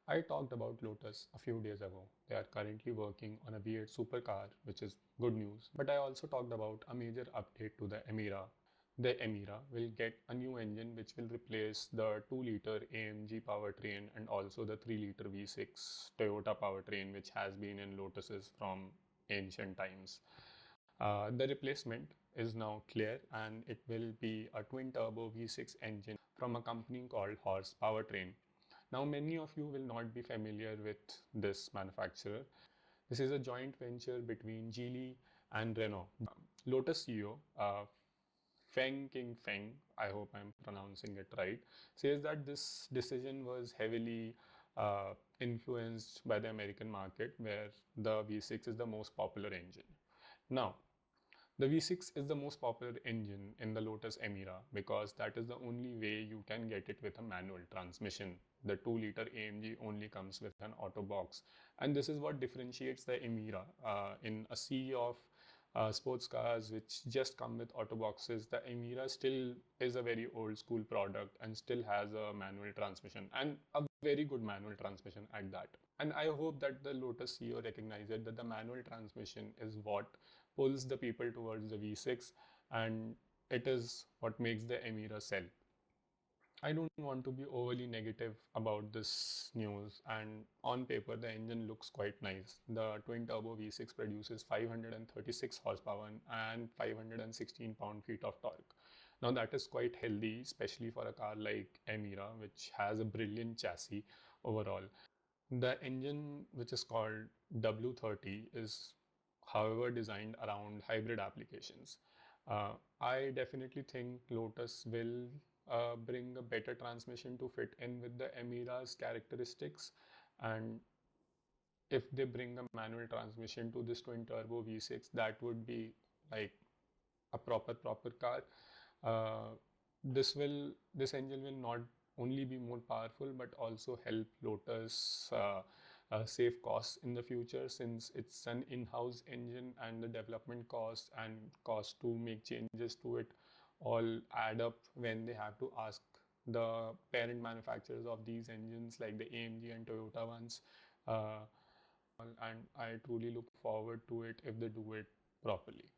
I talked about Lotus a few days ago. They are currently working on a V8 supercar, which is good news. But I also talked about a major update to the Emira. The Emira will get a new engine which will replace the 2-liter AMG powertrain and also the 3-liter V6 Toyota powertrain, which has been in Lotuses from ancient times. The replacement is now clear, and it will be a twin turbo V6 engine from a company called Horse Powertrain. Now, many of you will not be familiar with this manufacturer. This is a joint venture between Geely and Renault. Lotus CEO, Feng King Feng, I hope I'm pronouncing it right, says that this decision was heavily influenced by the American market, where the V6 is the most popular engine. Now, the V6 is the most popular engine in the Lotus Emira because that is the only way you can get it with a manual transmission. The 2-liter AMG only comes with an auto box, and this is what differentiates the Emira. In a sea of sports cars which just come with auto boxes, the Emira still is a very old school product and still has a manual transmission, and a very good manual transmission at that. And I hope that the Lotus CEO recognizes that the manual transmission is what pulls the people towards the V6, and it is what makes the Emira sell. I don't want to be overly negative about this news, and on paper the engine looks quite nice. The twin turbo V6 produces 536 horsepower and 516 pound-feet of torque. Now that is quite healthy, especially for a car like Emira, which has a brilliant chassis overall. The engine, which is called W30, is however designed around hybrid applications. I definitely think Lotus will bring a better transmission to fit in with the Emira's characteristics, and if they bring a manual transmission to this twin turbo V6, that would be like a proper car. Uh, this engine will not only be more powerful but also help Lotus save costs in the future, since it's an in-house engine and the development cost and cost to make changes to it all add up when they have to ask the parent manufacturers of these engines like the AMG and Toyota ones. Uh, and I truly look forward to it if they do it properly.